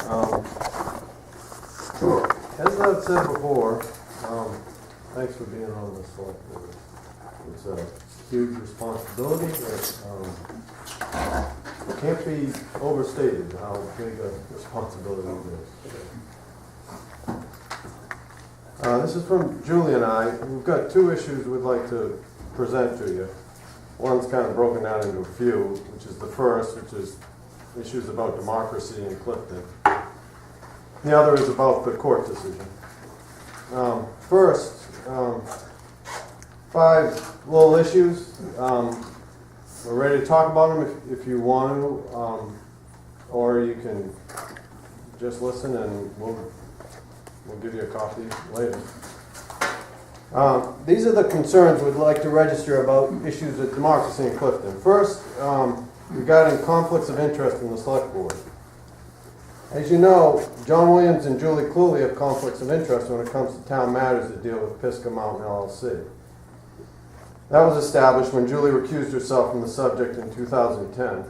As I've said before, thanks for being on the select board. It's a huge responsibility that can't be overstated how big a responsibility it is. This is from Julie and I. We've got two issues we'd like to present to you. One's kind of broken down into a few, which is the first, which is issues about democracy in Clifton. The other is about the court decision. First, 5 little issues. We're ready to talk about them if you want to, or you can just listen and we'll give you a copy later. These are the concerns we'd like to register about issues of democracy in Clifton. First, regarding conflicts of interest in the select board. As you know, John Williams and Julie Cluley have conflicts of interest when it comes to town matters that deal with Pisgah Mountain LLC. That was established when Julie recused herself from the subject in 2010.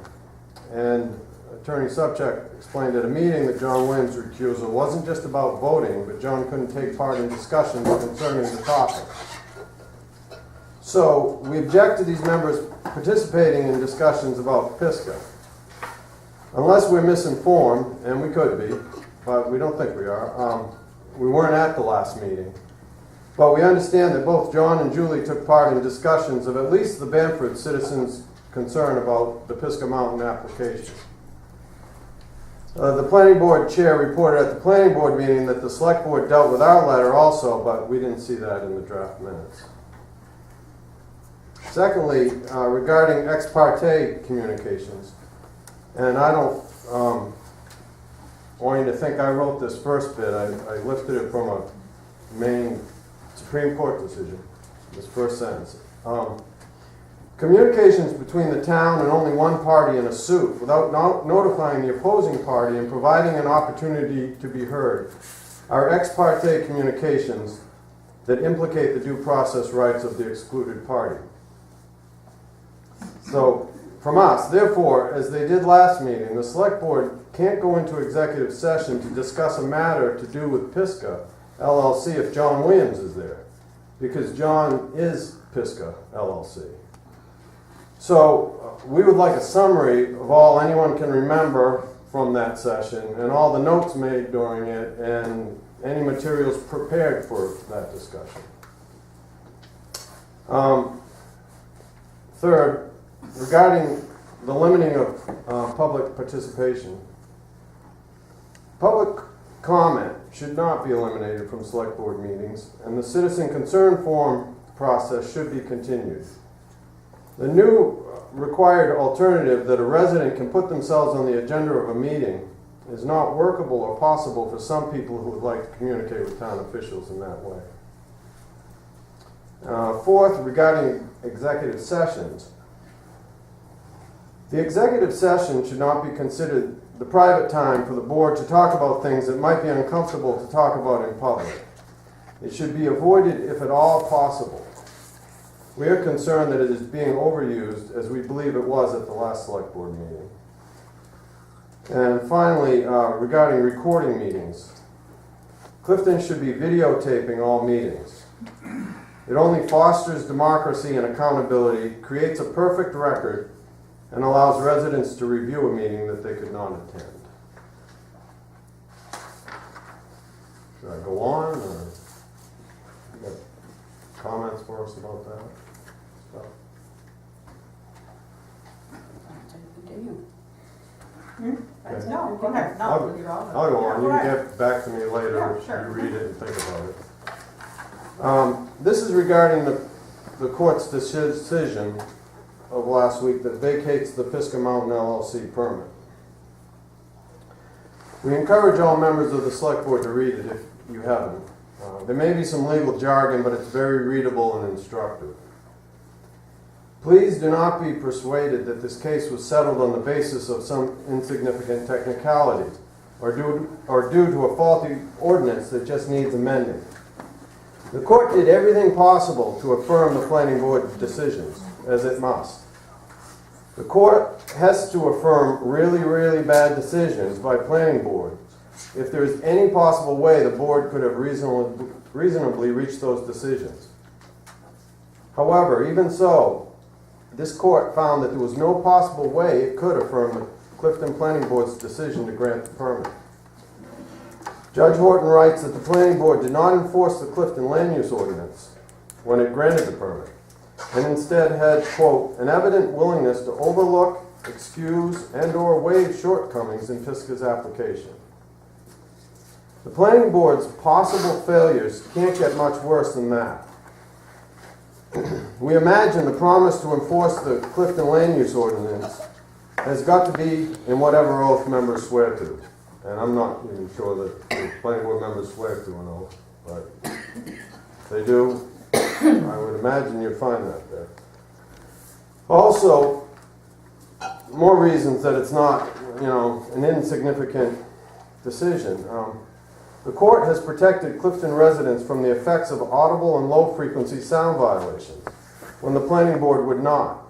And Attorney Subcheck explained at a meeting that John Williams' recusal wasn't just about voting, but John couldn't take part in discussions concerning the topic. So we object to these members participating in discussions about Pisgah. Unless we're misinformed, and we could be, but we don't think we are. We weren't at the last meeting. But we understand that both John and Julie took part in discussions of at least the Bamford citizens' concern about the Pisgah Mountain application. The planning board chair reported at the planning board meeting that the select board dealt with our letter also, but we didn't see that in the draft minutes. Secondly, regarding ex parte communications, and I don't want you to think I wrote this first bit. I lifted it from a Maine Supreme Court decision, this first sentence. Communications between the town and only one party in a suit without notifying the opposing party and providing an opportunity to be heard are ex parte communications that implicate the due process rights of the excluded party. So, from us, therefore, as they did last meeting, the select board can't go into executive session to discuss a matter to do with Pisgah LLC if John Williams is there, because John is Pisgah LLC. So we would like a summary of all anyone can remember from that session and all the notes made during it and any materials prepared for that discussion. Third, regarding the limiting of public participation, public comment should not be eliminated from select board meetings, and the citizen concern form process should be continued. The new required alternative that a resident can put themselves on the agenda of a meeting is not workable or possible for some people who would like to communicate with town officials in that way. Fourth, regarding executive sessions, the executive session should not be considered the private time for the board to talk about things that might be uncomfortable to talk about in public. It should be avoided if at all possible. We are concerned that it is being overused, as we believe it was at the last select board meeting. And finally, regarding recording meetings, Clifton should be videotaping all meetings. It only fosters democracy and accountability, creates a perfect record, and allows residents to review a meeting that they could not attend. Should I go on, or you got comments for us about that? Continue. Okay. No, go ahead. No, I'll you're all go on. You Yeah, can get back to me later Yeah, if sure. you read it and think about it. This is regarding the court's decision of last week that vacates the Pisgah Mountain LLC permit. We encourage all members of the select board to read it if you haven't. There may be some legal jargon, but it's very readable and instructive. Please do not be persuaded that this case was settled on the basis of some insignificant technicality or due to a faulty ordinance that just needs amending. The court did everything possible to affirm the planning board decisions, as it must. The court has to affirm really, really bad decisions by planning boards if there is any possible way the board could have reasonably reached those decisions. However, even so, this court found that there was no possible way it could affirm the Clifton Planning Board's decision to grant the permit. Judge Horton writes that the Planning Board did not enforce the Clifton Land Use Ordinance when it granted the permit, and instead had, quote, an evident willingness to overlook, excuse, and/or waive shortcomings in Pisgah's application. The Planning Board's possible failures can't get much worse than that. We imagine the promise to enforce the Clifton Land Use Ordinance has got to be in whatever oath members swear to. And I'm not even sure that the Planning Board members swear to an oath, but if they do, I would imagine you'd find that there. Also, more reasons that it's not, an insignificant decision. The court has protected Clifton residents from the effects of audible and low-frequency sound violations, when the Planning Board would not.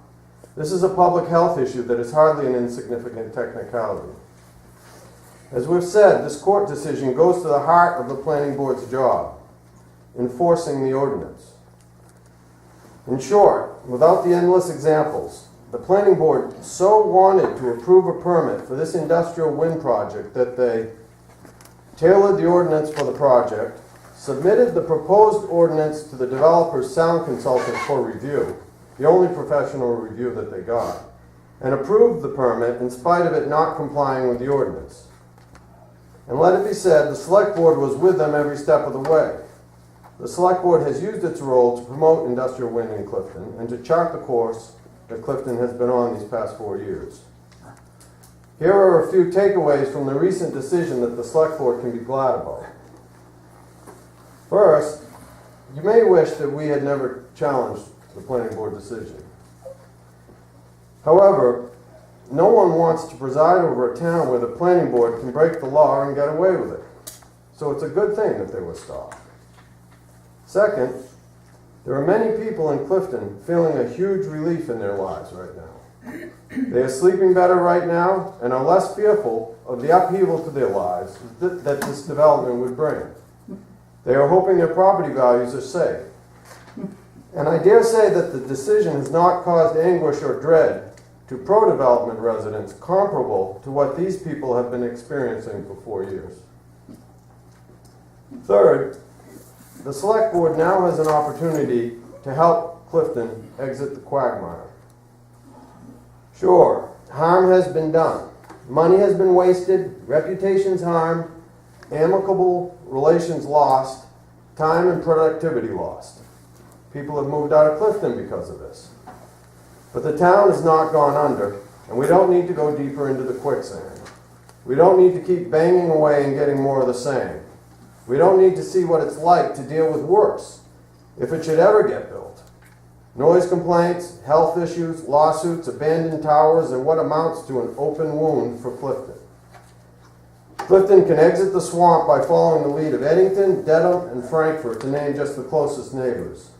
This is a public health issue that is hardly an insignificant technicality. As we've said, this court decision goes to the heart of the Planning Board's job, enforcing the ordinance. In short, without the endless examples, the Planning Board so wanted to approve a permit for this industrial wind project that they tailored the ordinance for the project, submitted the proposed ordinance to the developer's sound consultant for review, the only professional review that they got, and approved the permit in spite of it not complying with the ordinance. And let it be said, the Select Board was with them every step of the way. The Select Board has used its role to promote industrial wind in Clifton and to chart the course that Clifton has been on these past 4 years. Here are a few takeaways from the recent decision that the Select Board can be glad about. First, you may wish that we had never challenged the Planning Board decision. However, no one wants to preside over a town where the Planning Board can break the law and get away with it. So it's a good thing that they were stopped. Second, there are many people in Clifton feeling a huge relief in their lives right now. They are sleeping better right now and are less fearful of the upheaval to their lives that this development would bring. They are hoping their property values are safe. And I dare say that the decision has not caused anguish or dread to pro-development residents comparable to what these people have been experiencing for 4 years. Third, the Select Board now has an opportunity to help Clifton exit the quagmire. Sure, harm has been done. Money has been wasted, reputations harmed, amicable relations lost, time and productivity lost. People have moved out of Clifton because of this. But the town has not gone under, and we don't need to go deeper into the quicksand. We don't need to keep banging away and getting more of the same. We don't need to see what it's like to deal with worse, if it should ever get built. Noise complaints, health issues, lawsuits, abandoned towers, and what amounts to an open wound for Clifton. Clifton can exit the swamp by following the lead of Eddington, Dedham, and Frankfurt, to name just the closest neighbors.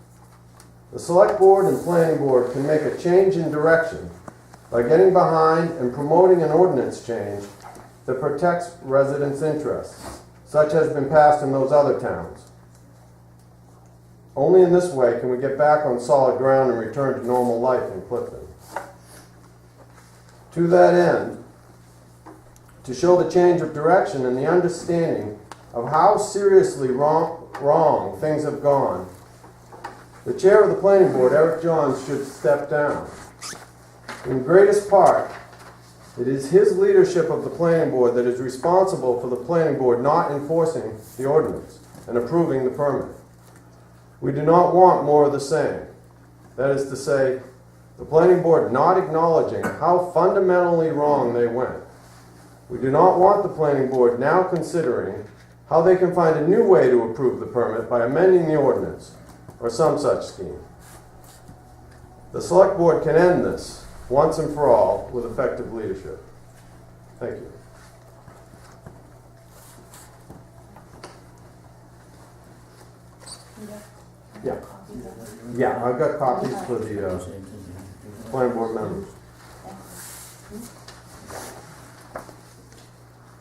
The Select Board and Planning Board can make a change in direction by getting behind and promoting an ordinance change that protects residents' interests, such as has been passed in those other towns. Only in this way can we get back on solid ground and return to normal life in Clifton. To that end, to show the change of direction and the understanding of how seriously wrong things have gone, the chair of the Planning Board, Eric Johns, should step down. In greatest part, it is his leadership of the Planning Board that is responsible for the Planning Board not enforcing the ordinance and approving the permit. We do not want more of the same. That is to say, the Planning Board not acknowledging how fundamentally wrong they went. We do not want the Planning Board now considering how they can find a new way to approve the permit by amending the ordinance or some such scheme. The Select Board can end this once and for all with effective leadership. Thank you. Yeah, I've got copies for the Planning Board members.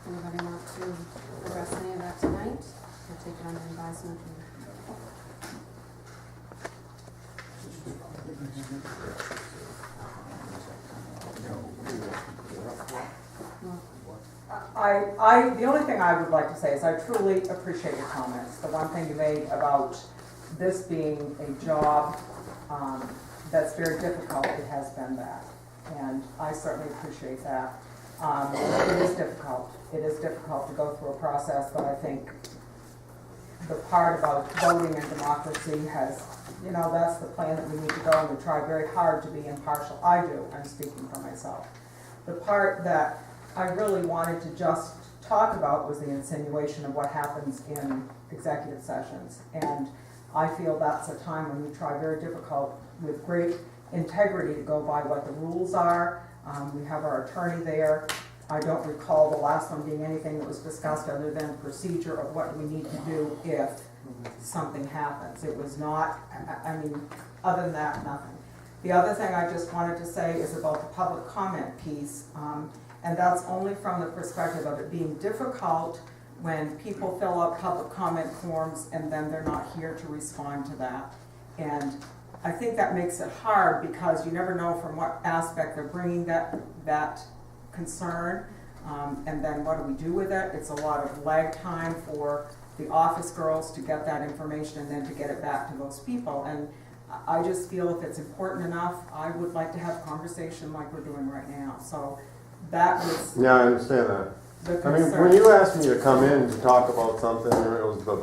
Anybody want? to address any of that tonight, or take it under advisement. The only thing I would like to say is I truly appreciate your comments. The one thing you made about this being a job that's very difficult, it has been that. And I certainly appreciate that. It is difficult. It is difficult to go through a process, but I think the part about voting and democracy has, that's the plan that we need to go, and we try very hard to be impartial. I do, I'm speaking for myself. The part that I really wanted to just talk about was the insinuation of what happens in executive sessions. And I feel that's a time when we try very difficult with great integrity to go by what the rules are. We have our attorney there. I don't recall the last one being anything that was discussed other than procedure of what we need to do if something happens. It was not, other than that, nothing. The other thing I just wanted to say is about the public comment piece, and that's only from the perspective of it being difficult when people fill out public comment forms and then they're not here to respond to that. And I think that makes it hard because you never know from what aspect they're bringing that concern, and then what do we do with it? It's a lot of lag time for the office girls to get that information and then to get it back to those people. And I just feel if it's important enough, I would like to have a conversation like we're doing right now. So that was Yeah, I understand that. the I concern. mean, when you asked me to come in to talk about something, it was the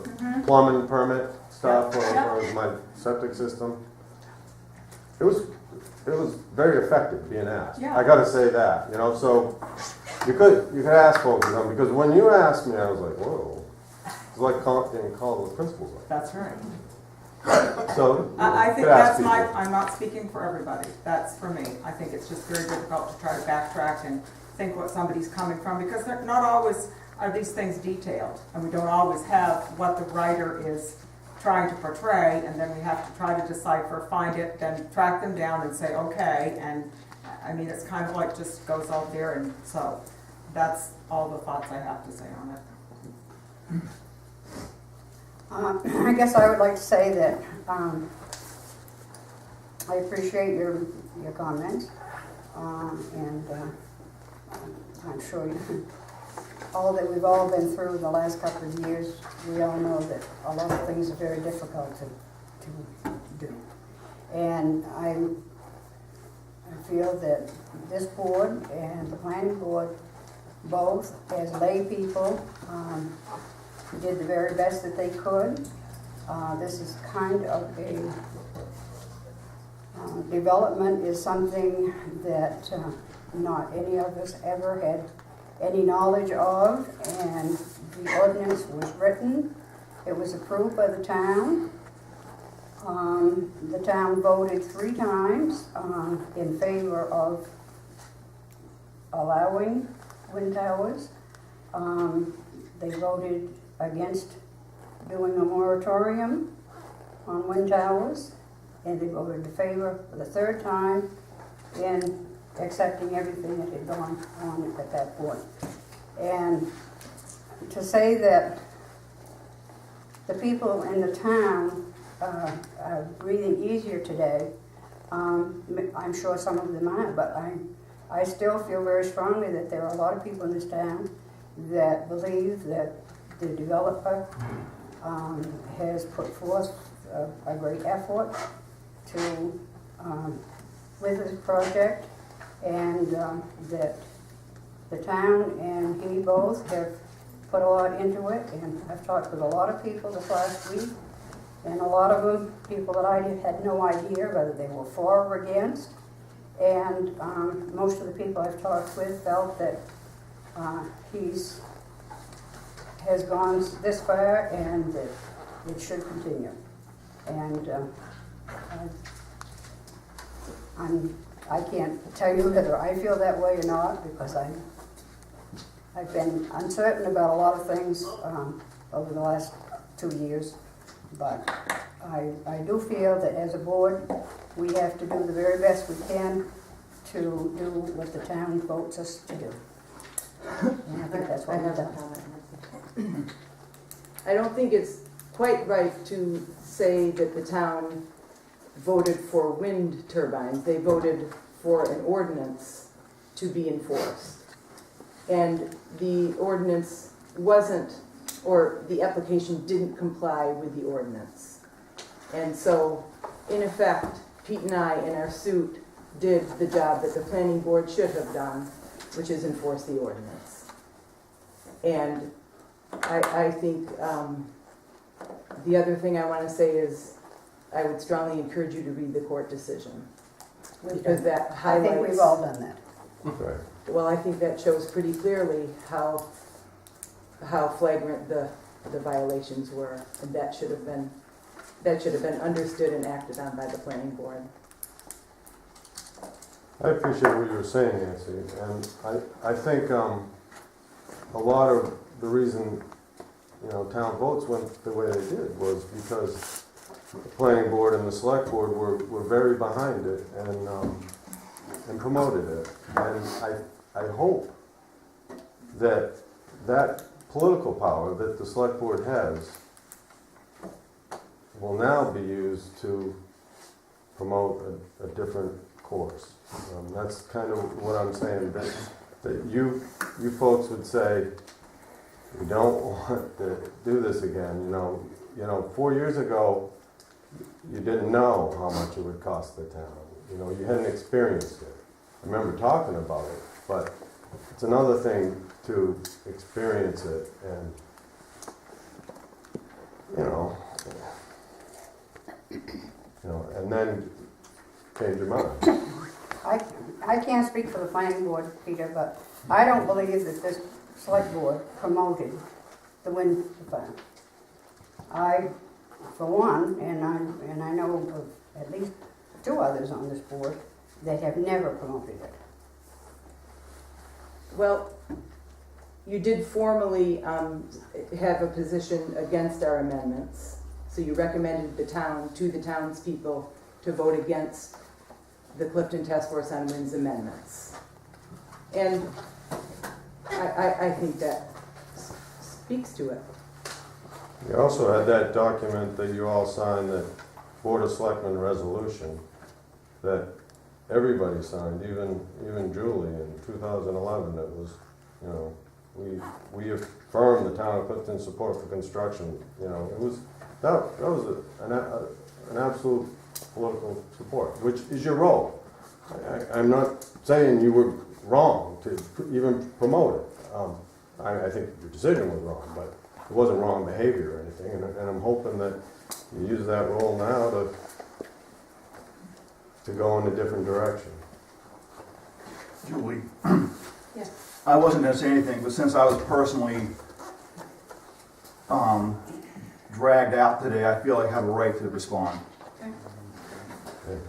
plumbing permit stuff for my septic system. It was very effective being asked. Yeah. I gotta say that, so you could ask folks to come, because when you asked me, I was like, whoa. It's like getting called the principal's office. That's right. So I you think could ask that's people. I'm not speaking for everybody. That's for me. I think it's just very difficult to try to backtrack and think what somebody's coming from, because they're not always are these things detailed, and we don't always have what the writer is trying to portray, and then we have to try to decipher, find it, then track them down and say, okay, and it's kind of like just goes out there, and so that's all the thoughts I have to say on it. I guess I would like to say that I appreciate your comments, and I'm sure all that we've all been through in the last couple of years, we all know that a lot of things are very difficult to do. And I feel that this board and the planning board, both as lay people, did the very best that they could. This is kind of a development is something that not any of us ever had any knowledge of, and the ordinance was written. It was approved by the town. The town voted 3 times in favor of allowing wind towers. They voted against doing a moratorium on wind towers, and they voted in favor for the 3rd time in accepting everything that had gone on at that point. And to say that the people in the town are breathing easier today, I'm sure some of them are, but I still feel very strongly that there are a lot of people in this town that believe that the developer has put forth a great effort to with this project, and that the town and he both have put a lot into it. And I've talked with a lot of people this last week, and a lot of them, people that I had no idea whether they were for or against. And most of the people I've talked with felt that has gone this far and that it should continue. And I can't tell you whether I feel that way or not, because I've been uncertain about a lot of things over the last 2 years. But I do feel that as a board, we have to do the very best we can to do what the town votes us to do. And I think that's what we've done. I don't think it's quite right to say that the town voted for wind turbines. They voted for an ordinance to be enforced. And the ordinance wasn't, or the application didn't comply with the ordinance. And so, in effect, Pete and I, in our suit, did the job that the planning board should have done, which is enforce the ordinance. And I think the other thing I want to say is I would strongly encourage you to read the court decision, because that I highlights. think we've all done that. Right. Well, I think that shows pretty clearly how flagrant the violations were, and that should have been understood and acted on by the planning board. I appreciate what you were saying, Nancy, and I think a lot of the reason, town votes went the way they did was because the planning board and the select board were very behind it and promoted it. And I hope that political power that the select board has will now be used to promote a different course. That's kind of what I'm saying, that you folks would say, we don't want to do this again. 4 years ago, you didn't know how much it would cost the town. You hadn't experienced it. I remember talking about it, but it's another thing to experience it and, and then change your mind. I can't speak for the planning board, Peter, but I don't believe that this select board promoted the wind farm. I, for one, and I know of at least 2 others on this board that have never promoted it. Well, you did formally have a position against our amendments, so you recommended to the townspeople to vote against the Clifton Task Force on Winds amendments. And I think that speaks to it. You also had that document that you all signed, that Board of Selectmen resolution that everybody signed, even Julie in 2011. That was, we affirmed the town of Clifton's support for construction. It was that was an absolute political support, which is your role. I'm not saying you were wrong to even promote it. I think your decision was wrong, but it wasn't wrong behavior or anything. And I'm hoping that you use that role now to go in a different direction. Julie, Yes. I wasn't going to say anything, but since I was personally dragged out today, I feel like I have a right to respond.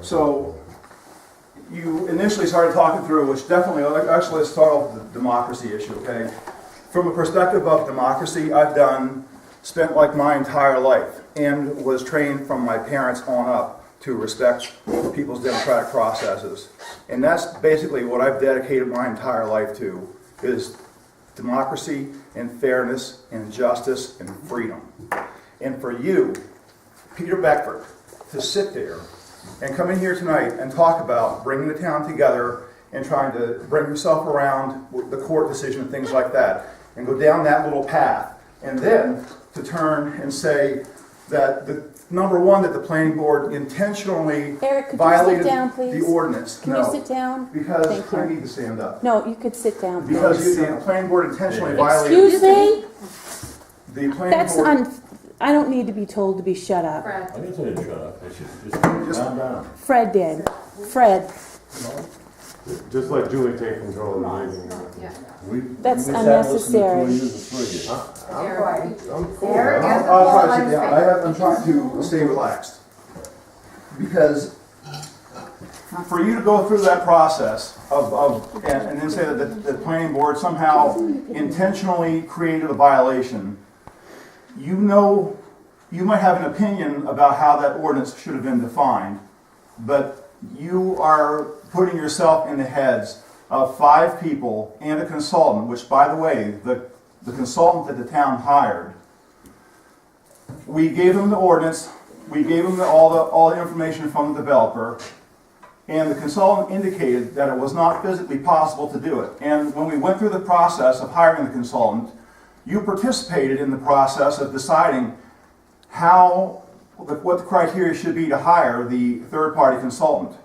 So, you initially started talking through, which definitely, actually let's start off with the democracy issue, okay? From a perspective of democracy, I've spent like my entire life and was trained from my parents on up to respect people's democratic processes. And that's basically what I've dedicated my entire life to, is democracy and fairness and justice and freedom. And for you, Peter Beckford, to sit there and come in here tonight and talk about bringing the town together and trying to bring yourself around the court decision and things like that, and go down that little path, and then to turn and say that number one, that the planning board intentionally Eric, could you violated sit down, please? the ordinance. Can you sit down? Because Thank you. I need to stand up. No, you could sit down, please. Because the planning board intentionally violated. Excuse me? The planning That's board. I don't need to be told to be shut up. Fred. I didn't say to shut up. I should just calm down. Fred did. Fred, Just let Julie take control of the meeting. Yeah. That's We sat and unnecessary. listened to 2 years of friggin'. Eric. I'm cool. Eric, man. I'll try to sit down. I'm trying to stay relaxed. Because for you to go through that process and then say that the planning board somehow intentionally created a violation, you might have an opinion about how that ordinance should have been defined, but you are putting yourself in the heads of 5 people and a consultant, which, by the way, the consultant that the town hired, we gave him the ordinance, we gave him all the information from the developer, and the consultant indicated that it was not physically possible to do it. And when we went through the process of hiring the consultant, you participated in the process of deciding what the criteria should be to hire the third-party consultant.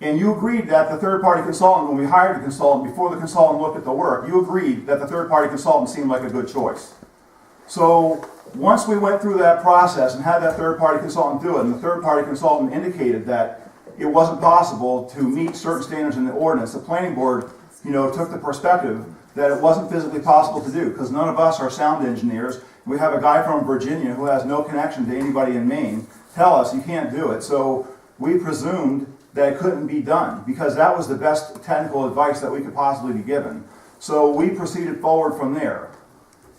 And you agreed that the third-party consultant, when we hired the consultant, before the consultant looked at the work, you agreed that the third-party consultant seemed like a good choice. So once we went through that process and had that third-party consultant do it, and the third-party consultant indicated that it wasn't possible to meet certain standards in the ordinance, the planning board, took the perspective that it wasn't physically possible to do, because none of us are sound engineers. We have a guy from Virginia who has no connection to anybody in Maine tell us you can't do it. So we presumed that it couldn't be done, because that was the best technical advice that we could possibly be given. So we proceeded forward from there.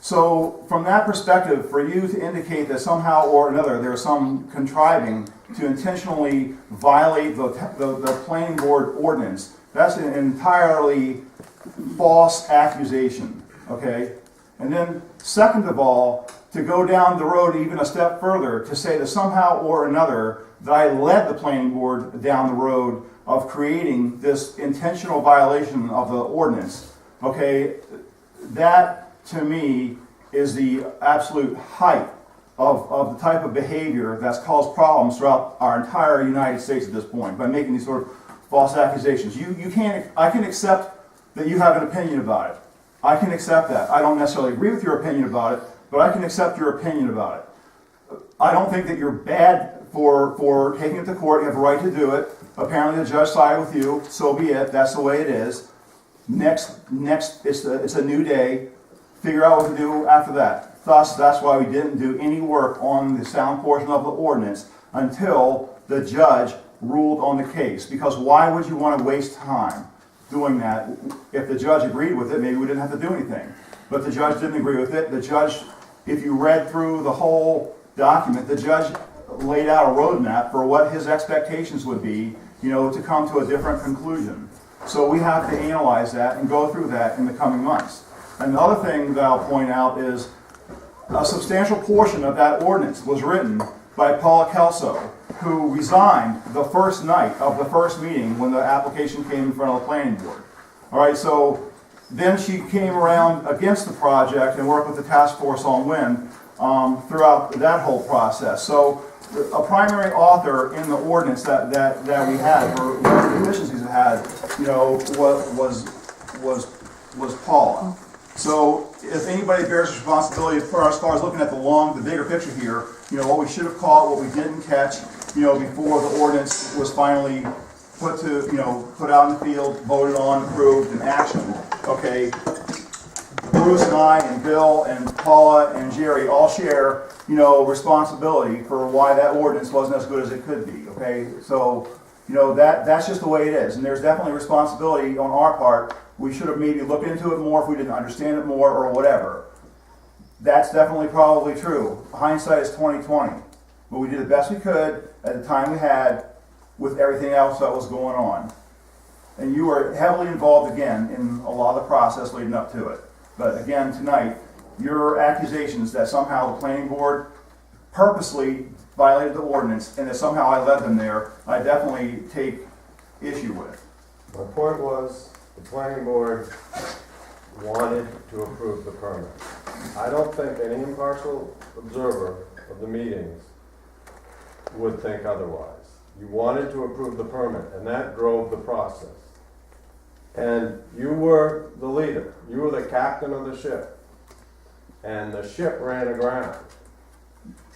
So from that perspective, for you to indicate that somehow or another there's some contriving to intentionally violate the planning board ordinance, that's an entirely false accusation, okay? And then second of all, to go down the road even a step further, to say that somehow or another that I led the planning board down the road of creating this intentional violation of the ordinance, okay, that to me is the absolute height of the type of behavior that's caused problems throughout our entire United States at this point by making these sort of false accusations. I can accept that you have an opinion about it. I can accept that. I don't necessarily agree with your opinion about it, but I can accept your opinion about it. I don't think that you're bad for taking it to court. You have a right to do it. Apparently the judge sided with you. So be it. That's the way it is. Next, it's a new day. Figure out what to do after that. Thus, that's why we didn't do any work on the sound portion of the ordinance until the judge ruled on the case. Because why would you want to waste time doing that? If the judge agreed with it, maybe we didn't have to do anything. But the judge didn't agree with it. The judge, if you read through the whole document, the judge laid out a roadmap for what his expectations would be, to come to a different conclusion. So we have to analyze that and go through that in the coming months. And the other thing that I'll point out is a substantial portion of that ordinance was written by Paula Kelso, who resigned the first night of the first meeting when the application came in front of the planning board. All right, so then she came around against the project and worked with the task force on wind throughout that whole process. So a primary author in the ordinance that we had, or the deficiencies it had, was Paula. So if anybody bears responsibility as far as looking at the bigger picture here, what we should have caught, what we didn't catch, before the ordinance was finally put out in the field, voted on, approved, and actioned. Okay, Bruce and I and Bill and Paula and Jerry all share, responsibility for why that ordinance wasn't as good as it could be. Okay, so that's just the way it is, and there's definitely responsibility on our part. We should have maybe looked into it more if we didn't understand it more or whatever. That's definitely probably true. Hindsight is 20/20. But we did the best we could at the time we had with everything else that was going on. And you were heavily involved again in a lot of the process leading up to it. But again, tonight, your accusations that somehow the planning board purposely violated the ordinance and that somehow I led them there, I definitely take issue with. My point was, the planning board wanted to approve the permit. I don't think any impartial observer of the meetings would think otherwise. You wanted to approve the permit, and that drove the process. And you were the leader. You were the captain of the ship. And the ship ran aground.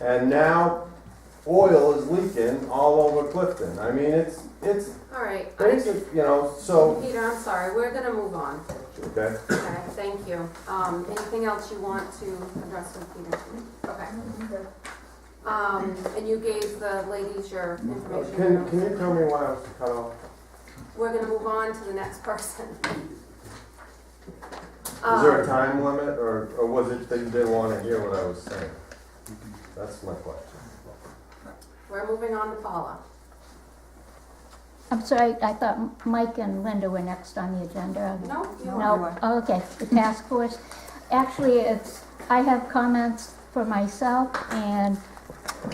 And now oil is leaking all over Clifton. I mean, it's All right. basic, so. Peter, I'm sorry. We're going to move on. Okay. Okay, thank you. Anything else you want to address with Peter? Okay. And you gave the ladies your information. Can you tell me why I was cut off? We're going to move on to the next person. Is there a time limit, or was it that you didn't want to hear what I was saying? That's my question. We're moving on to Paula. I'm sorry, I thought Mike and Linda were next on the agenda. No, you No, oh, okay, the task force. Actually, I have comments for myself, and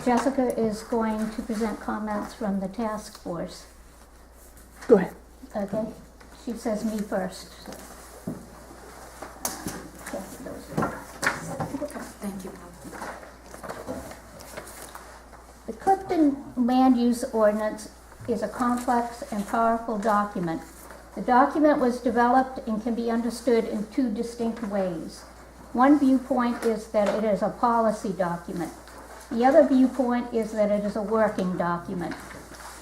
Jessica is going to present comments from the task force. Go ahead. Okay? She says me first. Thank you. The Clifton Land Use Ordinance is a complex and powerful document. The document was developed and can be understood in two distinct ways. One viewpoint is that it is a policy document. The other viewpoint is that it is a working document.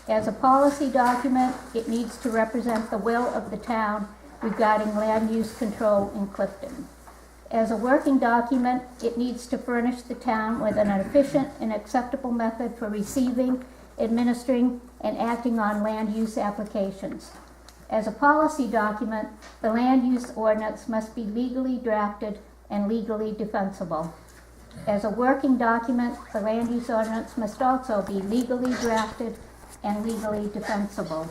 As a policy document, it needs to represent the will of the town regarding land use control in Clifton. As a working document, it needs to furnish the town with an efficient and acceptable method for receiving, administering, and acting on land use applications. As a policy document, the land use ordinance must be legally drafted and legally defensible. As a working document, the land use ordinance must also be legally drafted and legally defensible.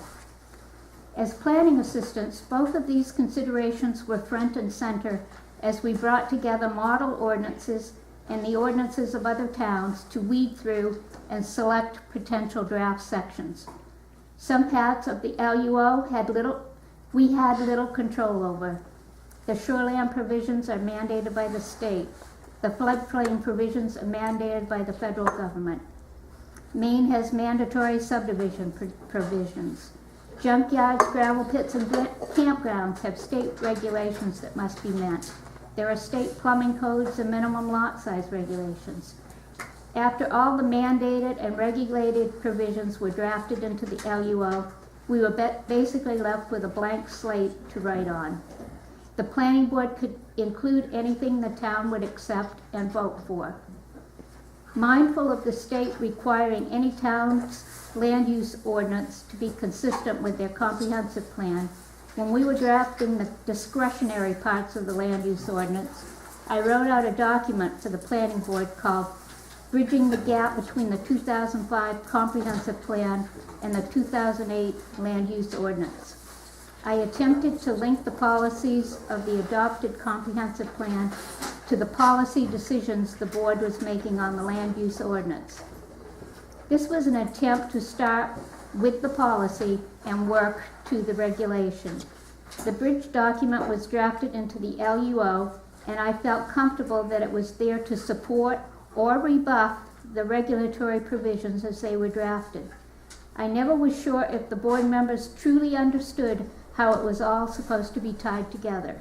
As planning assistants, both of these considerations were front and center as we brought together model ordinances and the ordinances of other towns to weed through and select potential draft sections. Some parts of the LUO we had little control over. The shoreline provisions are mandated by the state. The floodplain provisions are mandated by the federal government. Maine has mandatory subdivision provisions. Junkyards, gravel pits, and campgrounds have state regulations that must be met. There are state plumbing codes and minimum lot size regulations. After all the mandated and regulated provisions were drafted into the LUO, we were basically left with a blank slate to write on. The planning board could include anything the town would accept and vote for. Mindful of the state requiring any town's land use ordinance to be consistent with their comprehensive plan, when we were drafting the discretionary parts of the land use ordinance, I wrote out a document for the planning board called Bridging the Gap Between the 2005 Comprehensive Plan and the 2008 Land Use Ordinance. I attempted to link the policies of the adopted comprehensive plan to the policy decisions the board was making on the land use ordinance. This was an attempt to start with the policy and work to the regulation. The bridge document was drafted into the LUO, and I felt comfortable that it was there to support or rebuff the regulatory provisions as they were drafted. I never was sure if the board members truly understood how it was all supposed to be tied together.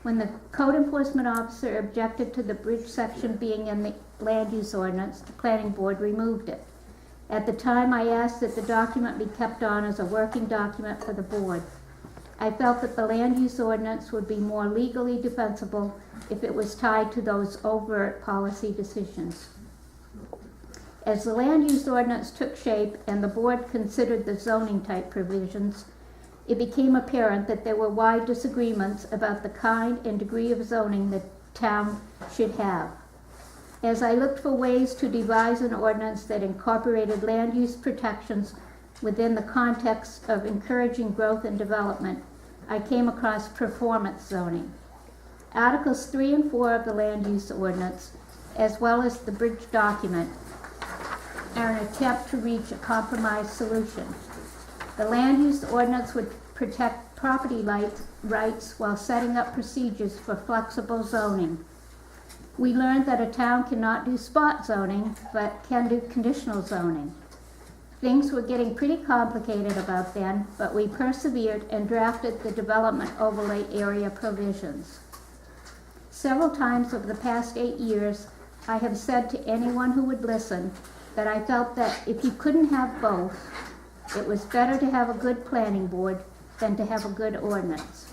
When the code enforcement officer objected to the bridge section being in the land use ordinance, the planning board removed it. At the time, I asked that the document be kept on as a working document for the board. I felt that the land use ordinance would be more legally defensible if it was tied to those overt policy decisions. As the land use ordinance took shape and the board considered the zoning type provisions, it became apparent that there were wide disagreements about the kind and degree of zoning the town should have. As I looked for ways to devise an ordinance that incorporated land use protections within the context of encouraging growth and development, I came across performance zoning. Articles 3 and 4 of the land use ordinance, as well as the bridge document, are an attempt to reach a compromise solution. The land use ordinance would protect property rights while setting up procedures for flexible zoning. We learned that a town cannot do spot zoning, but can do conditional zoning. Things were getting pretty complicated about then, but we persevered and drafted the development overlay area provisions. Several times over the past 8 years, I have said to anyone who would listen that I felt that if you couldn't have both, it was better to have a good planning board than to have a good ordinance.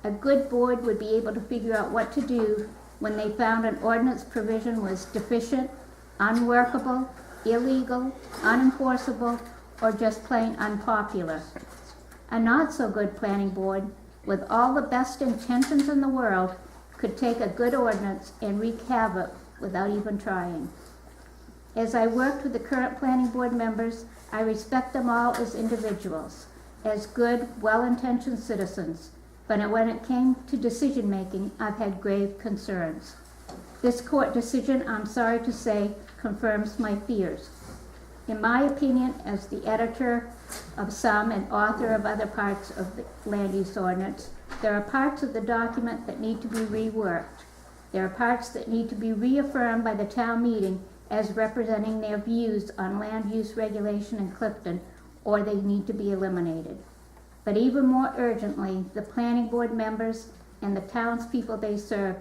A good board would be able to figure out what to do when they found an ordinance provision was deficient, unworkable, illegal, unenforceable, or just plain unpopular. A not-so-good planning board, with all the best intentions in the world, could take a good ordinance and wreak havoc without even trying. As I worked with the current planning board members, I respect them all as individuals, as good, well-intentioned citizens. but when it came to decision-making, I've had grave concerns. This court decision, I'm sorry to say, confirms my fears. In my opinion, as the editor of some and author of other parts of the land use ordinance, there are parts of the document that need to be reworked. There are parts that need to be reaffirmed by the town meeting as representing their views on land use regulation in Clifton, or they need to be eliminated. But even more urgently, the planning board members and the townspeople they serve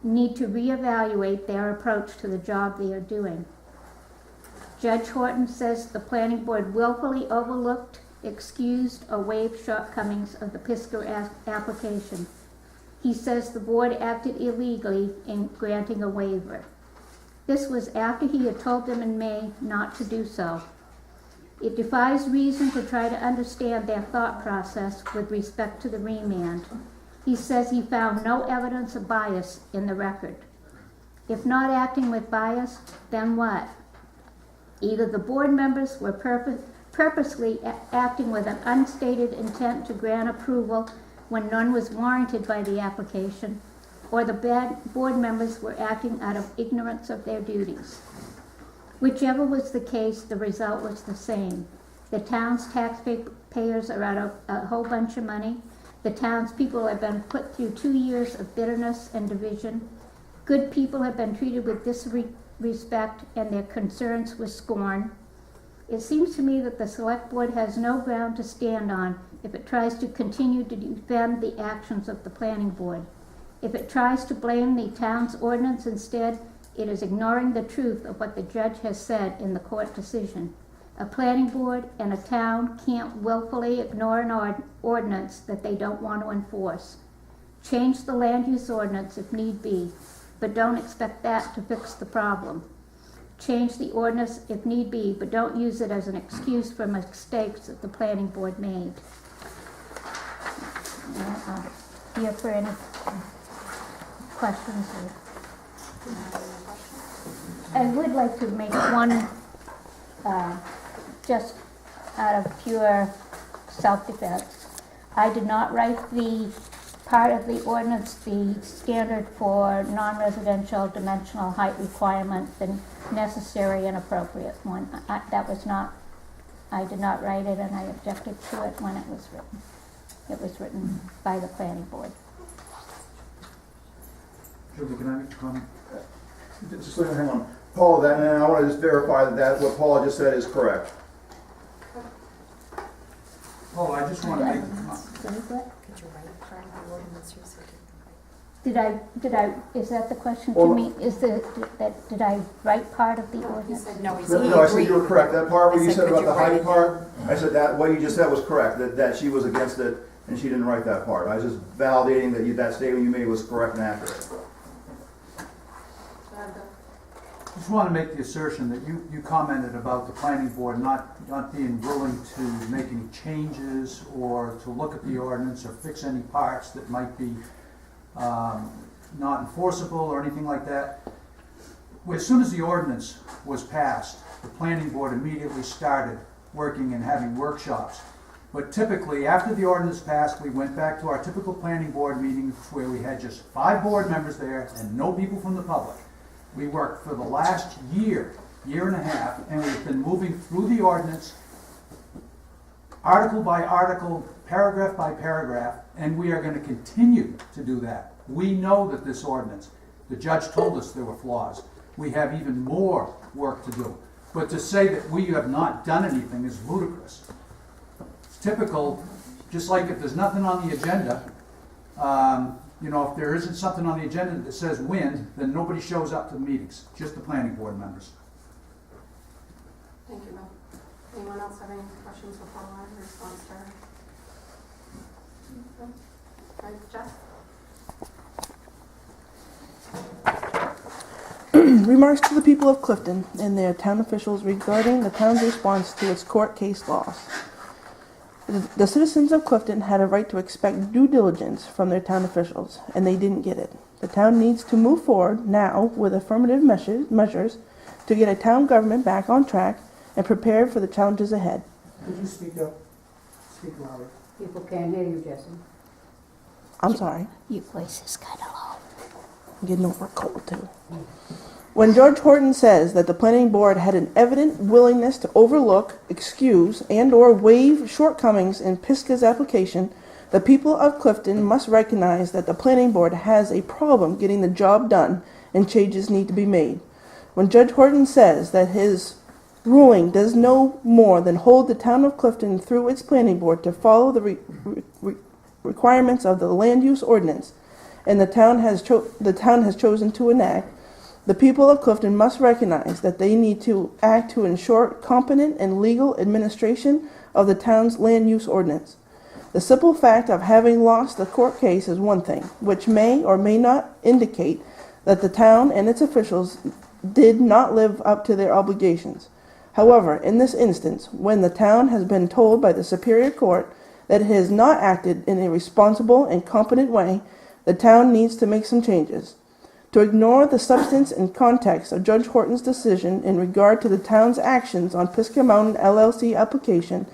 need to reevaluate their approach to the job they are doing. Judge Horton says the planning board willfully overlooked, excused, or waived shortcomings of the Pisker application. He says the board acted illegally in granting a waiver. This was after he had told them in May not to do so. It defies reason to try to understand their thought process with respect to the remand. He says he found no evidence of bias in the record. If not acting with bias, then what? Either the board members were purposely acting with an unstated intent to grant approval when none was warranted by the application, or the board members were acting out of ignorance of their duties. Whichever was the case, the result was the same. The town's taxpayers are out of a whole bunch of money. The townspeople have been put through 2 years of bitterness and division. Good people have been treated with disrespect and their concerns with scorn. It seems to me that the select board has no ground to stand on if it tries to continue to defend the actions of the planning board. If it tries to blame the town's ordinance instead, it is ignoring the truth of what the judge has said in the court decision. A planning board and a town can't willfully ignore an ordinance that they don't want to enforce. Change the land use ordinance if need be, but don't expect that to fix the problem. Change the ordinance if need be, but don't use it as an excuse for mistakes that the planning board made. Here for any questions? I would like to make one, just out of pure self-defense. I did not write the part of the ordinance, the standard for non-residential dimensional height requirement, the necessary and appropriate one. I did not write it, and I objected to it when it was written. It was written by the planning board. Julie, can I make a comment? Just hang on. Paul, and I want to just verify that what Paul just said is correct. Oh, I just want to make, Could you write part of the ordinance you're seeking? Did I, is that the question to Well, me? Did I write part of the He ordinance? said no, he No, I said you were correct. That part where I you said, said could about you the write height it part, I said that what you just said was correct, that she was against it and she didn't write that part. I was just validating that that statement you made was correct and accurate. I just want to make the assertion that you commented about the planning board not being willing to make any changes or to look at the ordinance or fix any parts that might be not enforceable or anything like that. Well, as soon as the ordinance was passed, the planning board immediately started working and having workshops. But typically, after the ordinance passed, we went back to our typical planning board meeting where we had just 5 board members there and no people from the public. We worked for the last year and a half, and we've been moving through the ordinance article by article, paragraph by paragraph, and we are going to continue to do that. We know that this ordinance, the judge told us there were flaws. We have even more work to do. But to say that we have not done anything is ludicrous. It's typical, just like if there's nothing on the agenda, if there isn't something on the agenda that says wind, then nobody shows up to the meetings, just the planning board members. Thank you, Bill. Anyone else have any questions for Paula in response to her? No? All right, Jess? Remarks to the people of Clifton and their town officials regarding the town's response to its court case loss. The citizens of Clifton had a right to expect due diligence from their town officials, and they didn't get it. The town needs to move forward now with affirmative measures to get a town government back on track and prepared for the challenges ahead. Could you speak up? Speak louder. People can't hear you, Jesse. I'm sorry. Your voice is kind of low. I'm getting over a cold too. When George Horton says that the planning board had an evident willingness to overlook, excuse, and/or waive shortcomings in Pisgah's application, the people of Clifton must recognize that the planning board has a problem getting the job done and changes need to be made. When Judge Horton says that his ruling does no more than hold the town of Clifton through its planning board to follow the requirements of the land use ordinance, and the town has chosen to enact, the people of Clifton must recognize that they need to act to ensure competent and legal administration of the town's land use ordinance. The simple fact of having lost the court case is one thing, which may or may not indicate that the town and its officials did not live up to their obligations. However, in this instance, when the town has been told by the Superior Court that it has not acted in a responsible and competent way, the town needs to make some changes. To ignore the substance and context of Judge Horton's decision in regard to the town's actions on Pisgah Mountain LLC application,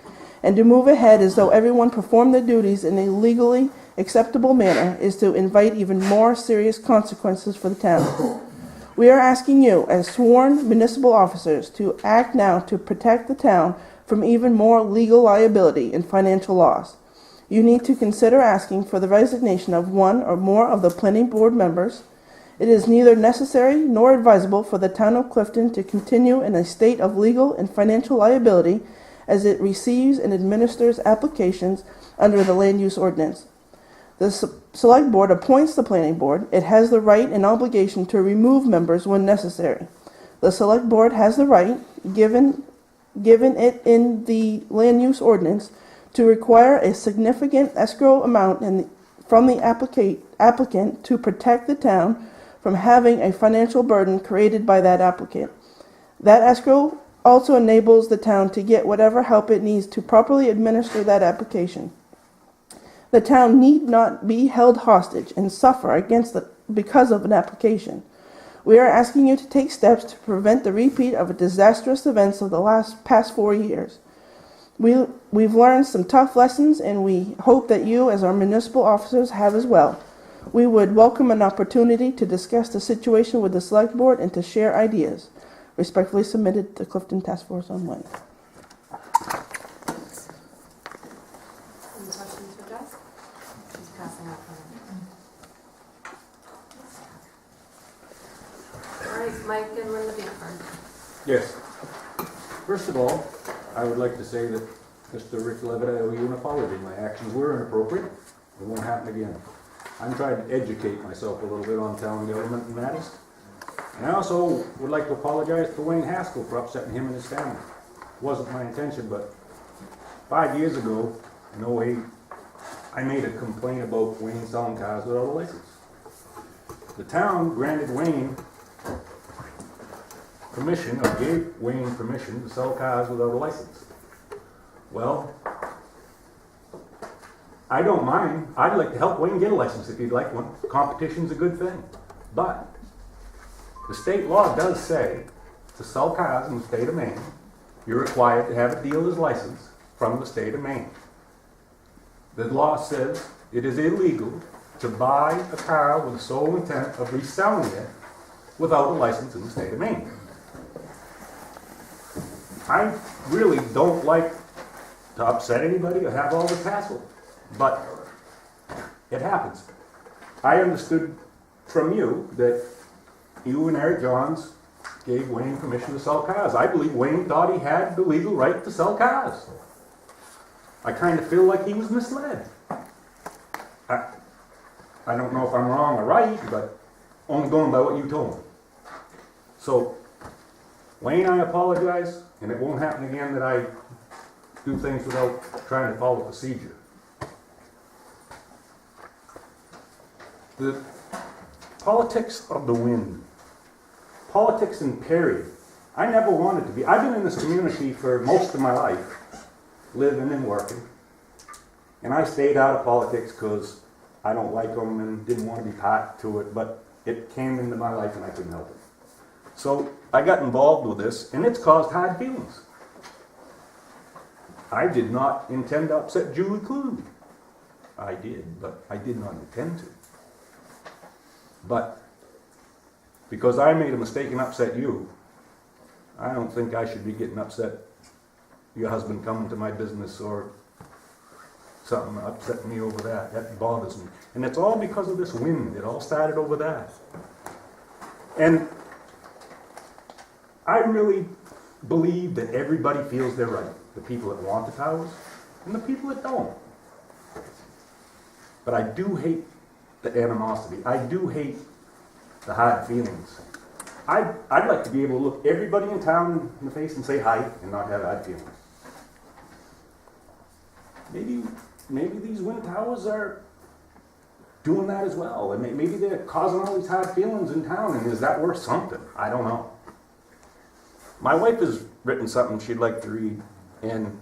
and to move ahead as though everyone performed their duties in a legally acceptable manner, is to invite even more serious consequences for the town. We are asking you, as sworn municipal officers, to act now to protect the town from even more legal liability and financial loss. You need to consider asking for the resignation of one or more of the planning board members. It is neither necessary nor advisable for the town of Clifton to continue in a state of legal and financial liability as it receives and administers applications under the land use ordinance. The Select Board appoints the planning board. It has the right and obligation to remove members when necessary. The Select Board has the right, given it in the land use ordinance, to require a significant escrow amount from the applicant to protect the town from having a financial burden created by that applicant. That escrow also enables the town to get whatever help it needs to properly administer that application. The town need not be held hostage and suffer because of an application. We are asking you to take steps to prevent the repeat of the disastrous events of the past 4 years. We've learned some tough lessons, and we hope that you, as our municipal officers, have as well. We would welcome an opportunity to discuss the situation with the Select Board and to share ideas. Respectfully submitted to Clifton Task Force on Wind. Any questions for Jess? She's passing out. All right, Mike and Linda Beekford. Yes. First of all, I would like to say that Mr. Rick Levitt, I owe you an apology. My actions were inappropriate. It won't happen again. I'm trying to educate myself a little bit on town government and matters. And I also would like to apologize to Wayne Haskell for upsetting him and his family. It wasn't my intention, but 5 years ago, in 08, I made a complaint about Wayne selling cars without a license. The town granted Wayne permission, or gave Wayne permission to sell cars without a license. Well, I don't mind. I'd like to help Wayne get a license if he'd like one. Competition's a good thing. But the state law does say to sell cars in the state of Maine, you're required to have a dealer's license from the state of Maine. The law says it is illegal to buy a car with the sole intent of reselling it without a license in the state of Maine. I really don't like to upset anybody or have all this hassle, but it happens. I understood from you that you and Eric Johns gave Wayne permission to sell cars. I believe Wayne thought he had the legal right to sell cars. I kind of feel like he was misled. I don't know if I'm wrong or right, but only going by what you told me. So, Wayne, I apologize, and it won't happen again that I do things without trying to follow procedure. The politics of the wind. Politics in period. I never wanted to be. I've been in this community for most of my life, living and working. And I stayed out of politics because I don't like them and didn't want to be part to it, but it came into my life and I couldn't help it. So I got involved with this, and it's caused hard feelings. I did not intend to upset Julie Clune. I did, but I did not intend to. But because I made a mistake and upset you, I don't think I should be getting upset. Your husband coming to my business or something upsetting me over that. That bothers me. And it's all because of this wind. It all started over that. And I really believe that everybody feels they're right. The people that want the towers and the people that don't. But I do hate the animosity. I do hate the hard feelings. I'd like to be able to look everybody in town in the face and say hi and not have hard feelings. Maybe these wind towers are doing that as well. And maybe they're causing all these hard feelings in town, and is that worth something? I don't know. My wife has written something she'd like to read, and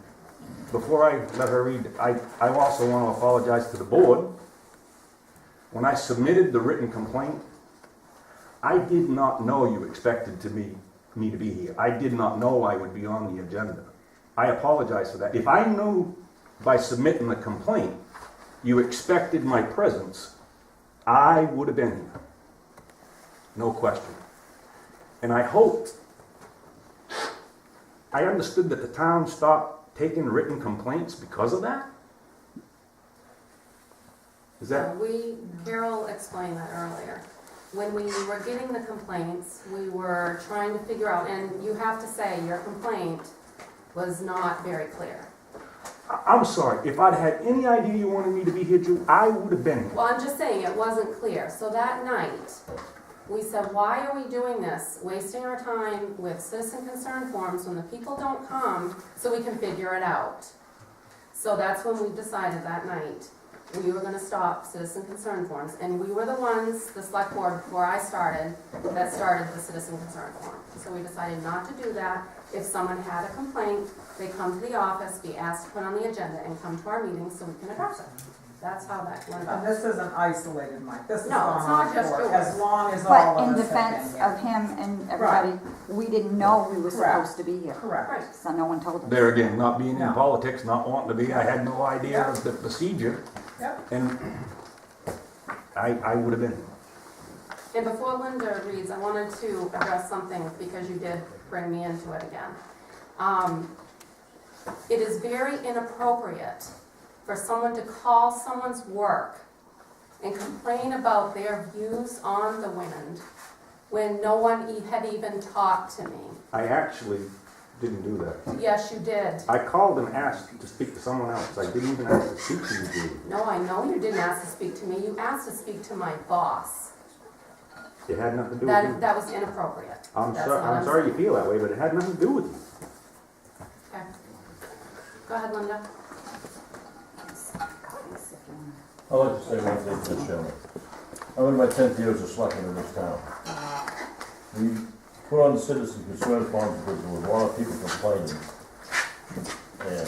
before I let her read, I also want to apologize to the board. When I submitted the written complaint, I did not know you expected me to be here. I did not know I would be on the agenda. I apologize for that. If I knew by submitting the complaint you expected my presence, I would have been here. No question. And I hoped, I understood that the town stopped taking written complaints because of that? Is that? Carol explained that earlier. When we were getting the complaints, we were trying to figure out, and you have to say your complaint was not very clear. I'm sorry, if I'd had any idea you wanted me to be here, Drew, I would have been here. Well, I'm just saying it wasn't clear. So that night, we said, why are we doing this? Wasting our time with citizen concern forms when the people don't come so we can figure it out. So that's when we decided that night we were going to stop citizen concern forms. And we were the ones, the select board, before I started, that started the citizen concern form. So we decided not to do that. If someone had a complaint, they come to the office, be asked to put on the agenda, and come to our meetings so we can address it. That's how that went And about. this isn't isolated, Mike, this has No, gone it's not on just for yours. as long as all But of in us have defense been here. of him and everybody, we didn't know we were Correct. supposed to be here. Correct. Right. So no one told us. There again, not being in No. politics, not wanting to be, I had no idea of the procedure, Yep. and I would have been. And before Linda reads, I wanted to address something because you did bring me into it again. It is very inappropriate for someone to call someone's work and complain about their views on the wind when no one had even talked to me. I actually didn't do that. Yes, you did. I called and asked to speak to someone else. I didn't even ask to speak to you, Judy. No, I know you didn't ask to speak to me. You asked to speak to my boss. It had nothing to do with you. That was inappropriate. I'm That's sorry. all I'm sorry you feel that way, but it had nothing to do with you. Okay. Go ahead, Linda. I'd like to say one thing, Mr. Chairman. I'm in my 10th year as a selectman in this town. We put on the citizen concern forms because there was a lot of people complaining. And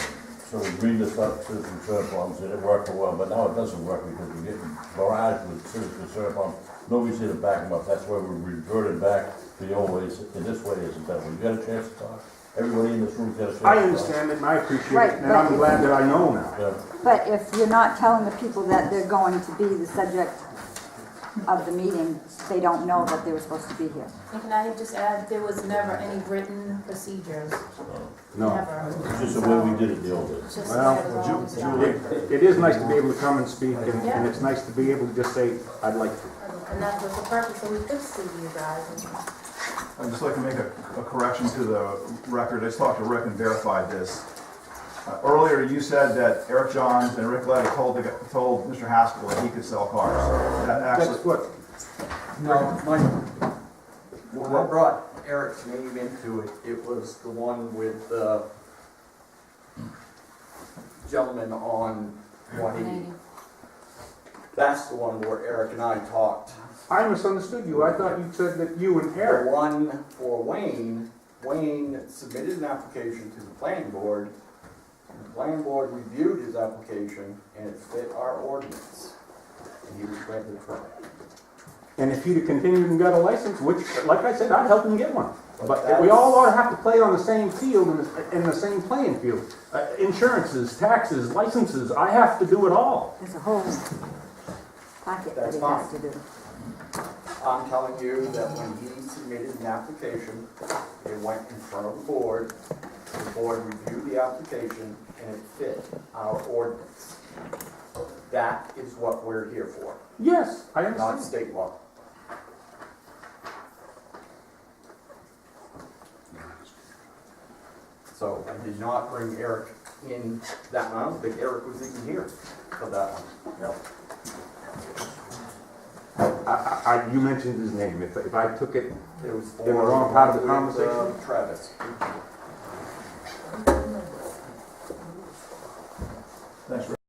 so we agreed to start citizen concern forms, and it worked for a while, but now it doesn't work because we're getting barraged with citizen concern forms. Nobody's here to back them up. That's why we reverted back to the old ways, and this way isn't that. When you got a chance to talk, everybody in this room's got a chance to talk. I understand it and I appreciate Right, it, and but I'm if- glad that I know now. Yeah. But if you're not telling the people that they're going to be the subject of the meeting, they don't know that they were supposed to be here. And can I just add, there was never any written procedures, No. never. It's just the way we did it the old days. Just Well, the way it was always done. It is nice to be able to come and speak, and it's nice to be able to just say, I'd like to. And that was the purpose, so we could see you guys. I'd just like to make a correction to the record. I just talked to Rick and verified this. Earlier, you said that Eric Johns and Rick Letta told Mr. Haskell that he could sell cars. That actually, That's what, No, what brought Eric's name into it, it was the one with the gentleman on 180. That's the one where Eric and I talked. I misunderstood you. I thought you said that you and The Eric. one for Wayne submitted an application to the planning board. And the planning board reviewed his application and it fit our ordinance. And he was granted a permit. And if he'd have continued and got a license, which, like I said, I'd help him get one. But we all ought to have to play on the same field, in the same playing field. Insurances, taxes, licenses, I have to do it all. There's a whole packet that That's he has fine. to do. I'm telling you that when he submitted an application, it went in front of the board reviewed the application, and it fit our ordinance. That is what we're here for, Yes, I not understand. state law. So I did not bring Eric in that one. I don't think Eric was even here for that one. You mentioned his name. If I took it It was for in the wrong part of the with, conversation. Travis. Thanks, Rick.